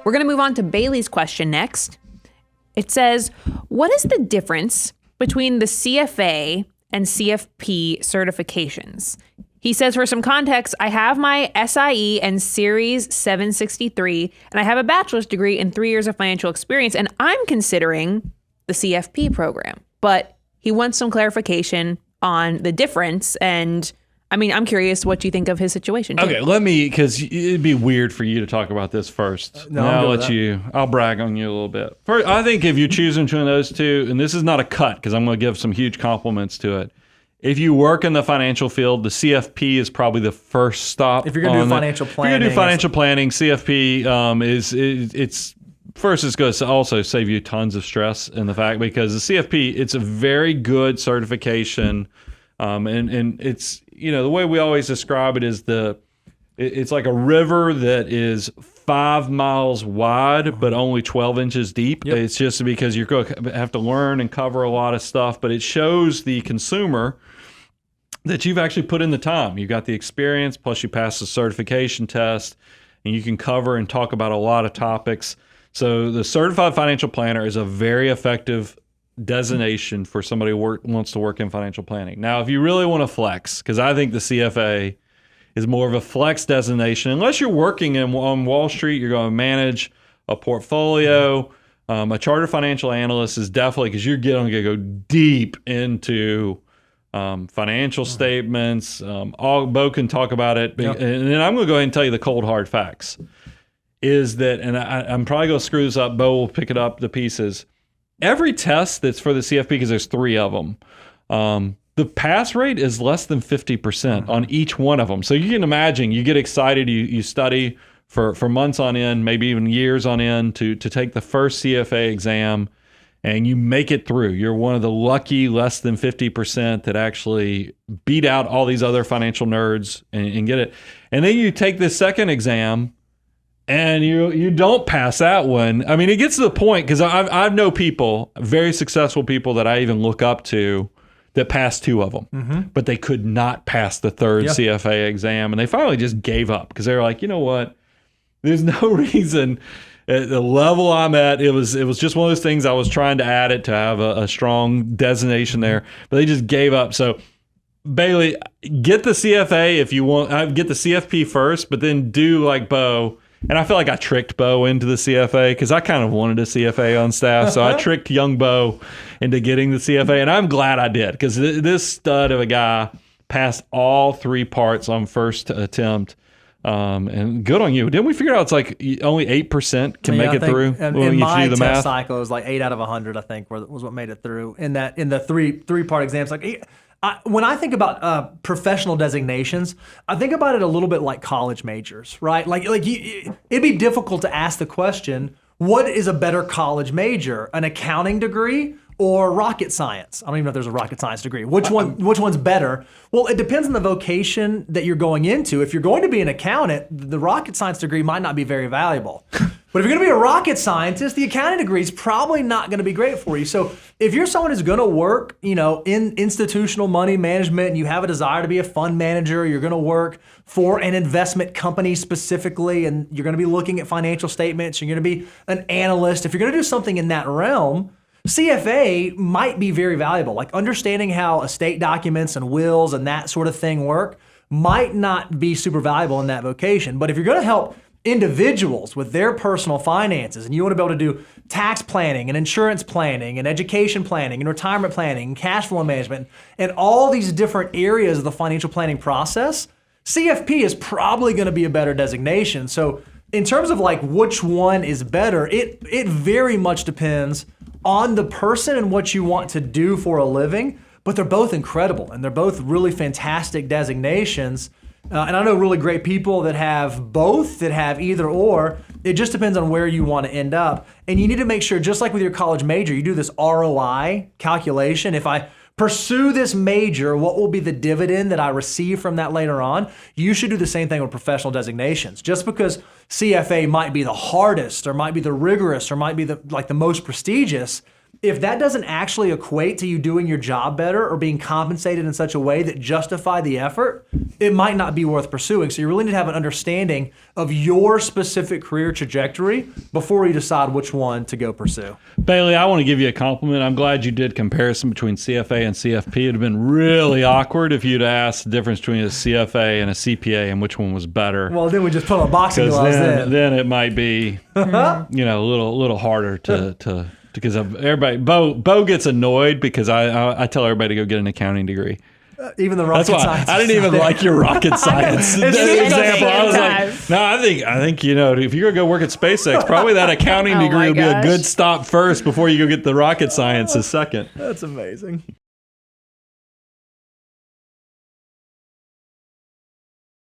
We're going to move on to Bailey's question next. It says, what is the difference between the CFA and CFP certifications? He says, for some context, I have my SIE and Series 763, and I have a bachelor's degree in 3 years of financial experience, and I'm considering the CFP program. But he wants some clarification on the difference. And I mean, I'm curious what you think of his situation, too. Okay, because it'd be weird for you to talk about this first. I'll brag on you a little bit. First, I think if you're choosing between those two, and this is not a cut because I'm going to give some huge compliments to it. If you work in the financial field, the CFP is probably the first stop. If you're going to do financial planning. If you're going to do financial planning, CFP it's first, it's going to also save you tons of stress in the fact because the CFP, it's a very good certification. And it's, the way we always describe it is it's like a river that is 5 miles wide, but only 12 inches deep. Yep. It's just because you're going to have to learn and cover a lot of stuff, but it shows the consumer that you've actually put in the time. You got the experience, plus you passed the certification test, and you can cover and talk about a lot of topics. So the Certified Financial Planner is a very effective designation for somebody who wants to work in financial planning. Now, if you really want to flex, because I think the CFA is more of a flex designation, unless you're working on Wall Street, you're going to manage a portfolio. A chartered financial analyst is definitely, because you're going to go deep into financial statements. Bo can talk about it. Yep. And then I'm going to go ahead and tell you the cold hard facts. Is that, and I'm probably going to screw this up, Bo will pick it up, the pieces. Every test that's for the CFP, because there's 3 of them, the pass rate is less than 50% on each one of them. So you can imagine, you get excited, you study for months on end, maybe even years on end to take the first CFA exam, and you make it through. You're one of the lucky less than 50% that actually beat out all these other financial nerds and get it. And then you take this second exam, and you don't pass that one. I mean, it gets to the point, because I know people, very successful people that I even look up to, that passed 2 of them, but they could not pass the third CFA exam, and they finally just gave up because they were like, you know what? There's no reason. At the level I'm at, it was just one of those things. I was trying to add it to have a strong designation there, but they just gave up. So, Bailey, get the CFA if you want. Get the CFP first, but then do like Bo. And I feel like I tricked Bo into the CFA because I kind of wanted a CFA on staff. So I tricked young Bo into getting the CFA. And I'm glad I did, because this stud of a guy passed all 3 parts on first attempt. And good on you. Didn't we figure out it's like only 8% can make it through? In my test cycle, it was like 8 out of 100, I think, was what made it through in the three-part exams. Like, when I think about professional designations, I think about it a little bit like college majors, right? It'd be difficult to ask the question, what is a better college major, an accounting degree or rocket science? I don't even know if there's a rocket science degree. Which one's better? Well, it depends on the vocation that you're going into. If you're going to be an accountant, the rocket science degree might not be very valuable. But if you're going to be a rocket scientist, the accounting degree is probably not going to be great for you. So if you're someone who's going to work, in institutional money management, and you have a desire to be a fund manager, you're going to work for an investment company specifically, and you're going to be looking at financial statements, you're going to be an analyst. If you're going to do something in that realm, CFA might be very valuable. Like understanding how estate documents and wills and that sort of thing work might not be super valuable in that vocation. But if you're going to help individuals with their personal finances, and you want to be able to do tax planning and insurance planning and education planning and retirement planning and cash flow management and all these different areas of the financial planning process, CFP is probably going to be a better designation. So in terms of like which one is better, it very much depends on the person and what you want to do for a living, but they're both incredible and they're both really fantastic designations. And I know really great people that have both, that have either or. It just depends on where you want to end up. And you need to make sure, just like with your college major, you do this ROI calculation. If I pursue this major, what will be the dividend that I receive from that later on? You should do the same thing with professional designations. Just because CFA might be the hardest or might be the rigorous or might be the most prestigious, if that doesn't actually equate to you doing your job better or being compensated in such a way that justify the effort, it might not be worth pursuing. So you really need to have an understanding of your specific career trajectory before you decide which one to go pursue. Bailey, I want to give you a compliment. I'm glad you did comparison between CFA and CFP. It'd have been really awkward if you'd asked the difference between a CFA and a CPA and which one was better. Well, then we just put on boxing gloves. Then it might be, a little harder to because everybody. Bo gets annoyed because I tell everybody to go get an accounting degree. Even the rocket science. I didn't even like your rocket science example. I was like, no, I think if you're gonna go work at SpaceX, probably that accounting degree would be a good stop first before you go get the rocket science second. That's amazing.